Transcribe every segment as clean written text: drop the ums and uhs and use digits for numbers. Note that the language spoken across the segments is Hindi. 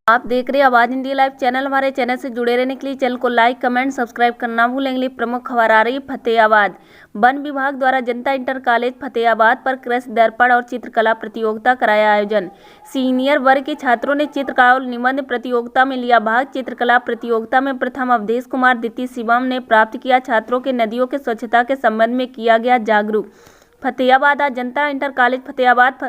आप देख रहे हैं आवाज इंडिया लाइव चैनल। हमारे चैनल से जुड़े रहने के लिए चैनल को लाइक कमेंट सब्सक्राइब करना भूलेंगे। प्रमुख खबर आ रही है फतेहाबाद। वन विभाग द्वारा जनता इंटर कॉलेज फतेहाबाद पर कृषि दर्पण और चित्रकला प्रतियोगिता कराया आयोजन। सीनियर वर्ग के छात्रों ने चित्रकला और निबंध प्रतियोगिता में लिया भाग। चित्रकला प्रतियोगिता में प्रथम अवधेश कुमार, द्वितीय शिवम ने प्राप्त किया। छात्रों के नदियों के स्वच्छता के संबंध में किया गया जागरूक। फतेहाबाद आज जनता इंटर कॉलेज फतेहाबाद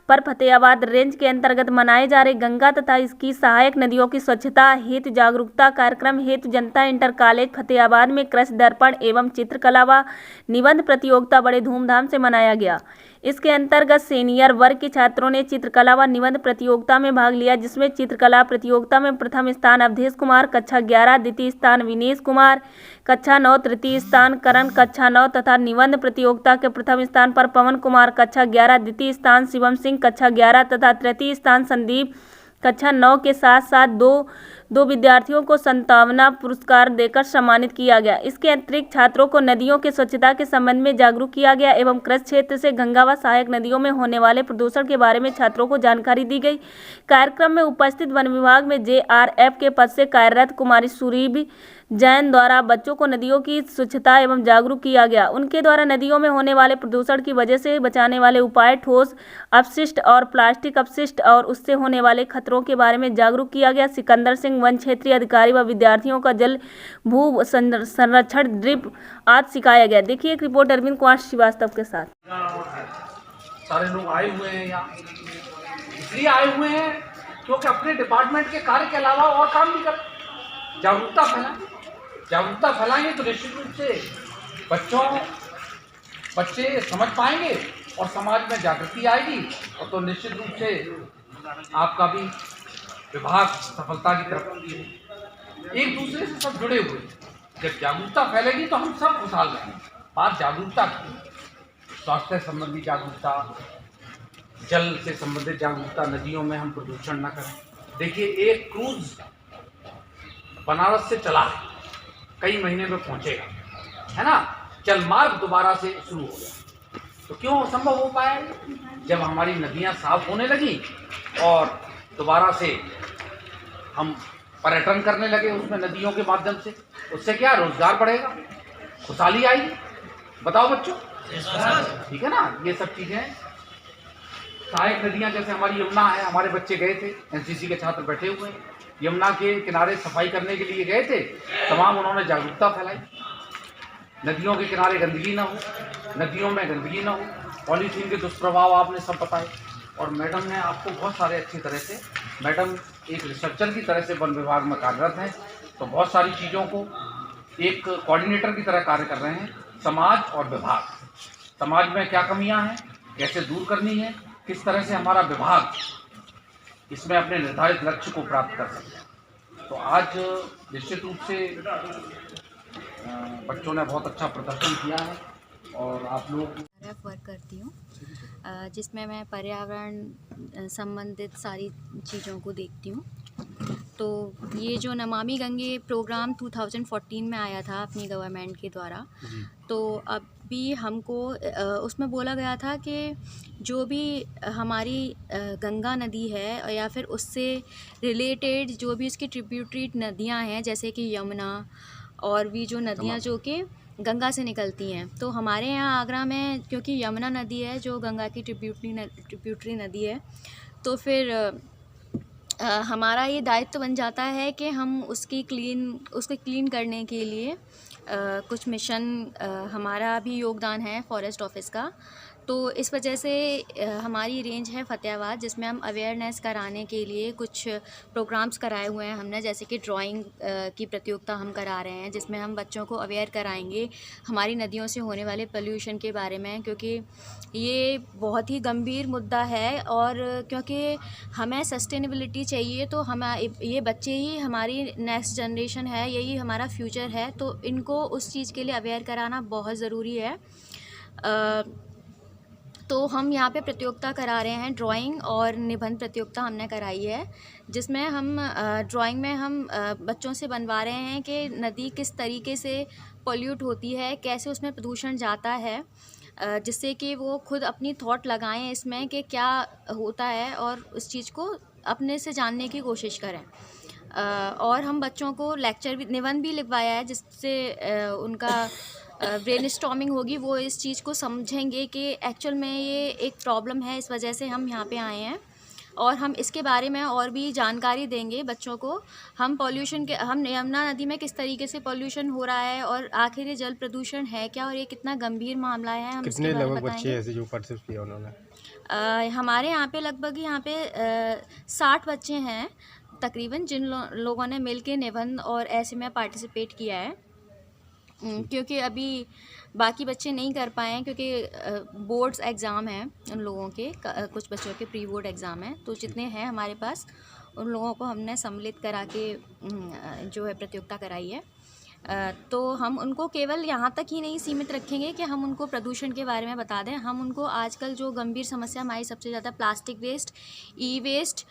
पर फतेहाबाद रेंज के अंतर्गत मनाए जा रहे गंगा तथा इसकी सहायक नदियों की स्वच्छता हेतु जागरूकता कार्यक्रम हेतु जनता इंटर कॉलेज फतेहाबाद में कृषि दर्पण एवं चित्रकला व निबंध प्रतियोगिता बड़े धूमधाम से मनाया गया। इसके अंतर्गत सीनियर वर्ग के छात्रों ने चित्रकला व निबंध प्रतियोगिता में भाग लिया, जिसमें चित्रकला प्रतियोगिता में प्रथम स्थान अवधेश कुमार कक्षा 11, द्वितीय स्थान विनेश कुमार कक्षा 9, तृतीय स्थान करण कक्षा 9 तथा निबंध प्रतियोगिता के प्रथम स्थान पर पवन कुमार कक्षा 11, द्वितीय स्थान शिवम सिंह कक्षा 11 तथा तृतीय स्थान संदीप कक्षा 9 के साथ साथ दो विद्यार्थियों को सांत्वना पुरस्कार देकर सम्मानित किया गया। इसके अतिरिक्त छात्रों को नदियों के स्वच्छता के संबंध में जागरूक किया गया एवं कृषि क्षेत्र से गंगा व सहायक नदियों में होने वाले प्रदूषण के बारे में छात्रों को जानकारी दी गई। कार्यक्रम में उपस्थित वन विभाग में JRF के पद से कार्यरत कुमारी सुरीभी जैन द्वारा बच्चों को नदियों की स्वच्छता एवं जागरूक किया गया। उनके द्वारा नदियों में होने वाले प्रदूषण की वजह से बचाने वाले उपाय, ठोस अपशिष्ट और प्लास्टिक अपशिष्ट और उससे होने वाले खतरों के बारे में जागरूक किया गया। सिकंदर सिंह वन क्षेत्रीय अधिकारी व विद्यार्थियों का जल भू संरक्षण ड्रिप आदि सिखाया गया। देखिए एक रिपोर्ट अरविंद कुमार श्रीवास्तव के साथ। सारे लोग आए हुए हैं यहाँ, इसलिए आए हुए हैं क्योंकि अपने डिपार्टमेंट के कार्य के अलावा और काम भी कर जागरूकता फैलाएंगे तो निश्चित रूप से बच्चे समझ पाएंगे और समाज में जागृति आएगी और तो निश्चित रूप से आपका भी विभाग सफलता की तरफ एक दूसरे से सब जुड़े हुए। जब जागरूकता फैलेगी तो हम सब खुशहाल रहेंगे। बात जागरूकता की, स्वास्थ्य संबंधी जागरूकता, जल से संबंधित जागरूकता, नदियों में हम प्रदूषण न करें। देखिए एक क्रूज बनारस से चला है, कई महीने में पहुंचेगा, है ना। जल मार्ग दोबारा से शुरू हो गया, तो क्यों संभव हो पाया? जब हमारी नदियां साफ होने लगी और दोबारा से हम पर्यटन करने लगे उसमें नदियों के माध्यम से, उससे क्या रोजगार बढ़ेगा, खुशहाली आएगी। बताओ बच्चों, ठीक है ना। ये सब चीजें सहायक नदियां जैसे हमारी यमुना है, हमारे बच्चे गए थे, NCC के छात्र बैठे हुए हैं, यमुना के किनारे सफाई करने के लिए गए थे, तमाम उन्होंने जागरूकता फैलाई। नदियों के किनारे गंदगी ना हो, नदियों में गंदगी ना हो, पॉलीथीन के दुष्प्रभाव आपने सब बताए। और मैडम ने आपको बहुत सारे अच्छी तरह से, मैडम एक रिसर्चर की तरह से वन विभाग में कार्यरत हैं, तो बहुत सारी चीज़ों को एक कोऑर्डिनेटर की तरह कार्य कर रहे हैं। समाज और विभाग, समाज में क्या कमियां हैं, कैसे दूर करनी है, किस तरह से हमारा विभाग इसमें अपने निर्धारित लक्ष्य को प्राप्त कर सकते हैं। तो आज निश्चित रूप से बच्चों ने बहुत अच्छा प्रदर्शन किया है और आप लोग वर्क करती हूँ, जिसमें मैं पर्यावरण संबंधित सारी चीज़ों को देखती हूँ। तो ये जो नमामि गंगे प्रोग्राम 2014 में आया था अपनी गवर्नमेंट के द्वारा, तो अभी हमको उसमें बोला गया था कि जो भी हमारी गंगा नदी है या फिर उससे रिलेटेड जो भी उसकी ट्रिब्यूटरी नदियां हैं, जैसे कि यमुना और भी जो नदियां जो कि गंगा से निकलती हैं, तो हमारे यहाँ आगरा में क्योंकि यमुना नदी है जो गंगा की ट्रिब्यूटरी नदी है, तो फिर हमारा ये दायित्व बन जाता है कि हम उसको क्लीन करने के लिए कुछ मिशन, हमारा भी योगदान है फॉरेस्ट ऑफिस का। तो इस वजह से हमारी रेंज है फतेहाबाद, जिसमें हम अवेयरनेस कराने के लिए कुछ प्रोग्राम्स कराए हुए हैं हमने, जैसे कि ड्राइंग की प्रतियोगिता हम करा रहे हैं, जिसमें हम बच्चों को अवेयर कराएंगे हमारी नदियों से होने वाले पोल्यूशन के बारे में, क्योंकि ये बहुत ही गंभीर मुद्दा है। और क्योंकि हमें सस्टेनेबिलिटी चाहिए, तो हम ये बच्चे ही हमारी नेक्स्ट जनरेशन है, यही हमारा फ्यूचर है, तो इनको उस चीज़ के लिए अवेयर कराना बहुत ज़रूरी है। तो हम यहाँ पे प्रतियोगिता करा रहे हैं, ड्राइंग और निबंध प्रतियोगिता हमने कराई है, जिसमें हम ड्राइंग में हम बच्चों से बनवा रहे हैं कि नदी किस तरीके से पॉल्यूट होती है, कैसे उसमें प्रदूषण जाता है, जिससे कि वो खुद अपनी थॉट लगाएं इसमें कि क्या होता है और उस चीज़ को अपने से जानने की कोशिश करें। और हम बच्चों को लेक्चर भी, निबंध भी लिखवाया है, जिससे उनका ब्रेनस्टॉर्मिंग होगी, वो इस चीज़ को समझेंगे कि एक्चुअल में ये एक प्रॉब्लम है, इस वजह से हम यहाँ पे आए हैं, और हम इसके बारे में और भी जानकारी देंगे बच्चों को। हम यमुना नदी में किस तरीके से पॉल्यूशन हो रहा है और आखिर ये जल प्रदूषण है क्या और ये कितना गंभीर मामला है, हम कितने इसके बारे में लगभग बच्चे बताएंगे। ऐसे जो पार्टिसिपेट किया उन्होंने? हमारे यहाँ पे लगभग 60 बच्चे हैं तकरीबन, जिन लोगों ने मिलके निबंध और ऐसे में पार्टिसिपेट किया है। क्योंकि अभी बाकी बच्चे नहीं कर पाए हैं, क्योंकि बोर्ड्स एग्ज़ाम हैं उन लोगों के, कुछ बच्चों के प्री बोर्ड एग्ज़ाम हैं, तो जितने हैं हमारे पास उन लोगों को हमने सम्मिलित करा के जो है प्रतियोगिता कराई है। तो हम उनको केवल यहाँ तक ही नहीं सीमित रखेंगे कि हम उनको प्रदूषण के बारे में बता दें, हम उनको आजकल जो गंभीर समस्या हमारी सबसे ज़्यादा प्लास्टिक वेस्ट, ई वेस्ट,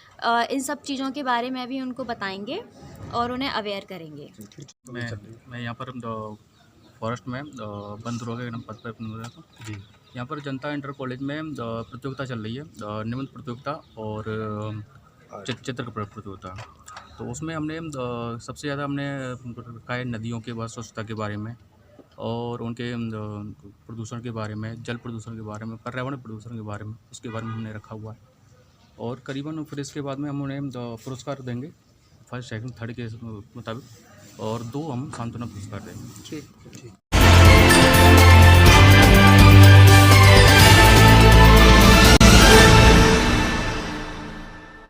इन सब चीज़ों के बारे में भी उनको बताएंगे और उन्हें अवेयर करेंगे। मैं यहाँ पर फॉरेस्ट में बंदरों के पद पर जी। यहाँ पर जनता इंटर कॉलेज में प्रतियोगिता चल रही है, निबंध प्रतियोगिता और चित्र प्रतियोगिता। तो उसमें हमने सबसे ज़्यादा हमने रखा है नदियों के बाद स्वच्छता के बारे में और उनके प्रदूषण के बारे में, जल प्रदूषण के बारे में, पर्यावरण प्रदूषण के बारे में, उसके बारे में हमने रखा हुआ है। और करीबन फिर इसके बाद में हम उन्हें पुरस्कार देंगे, फर्स्ट सेकंड थर्ड के मुताबिक, और 2 हम सांत्वना पुरस्कार देंगे। ठीक।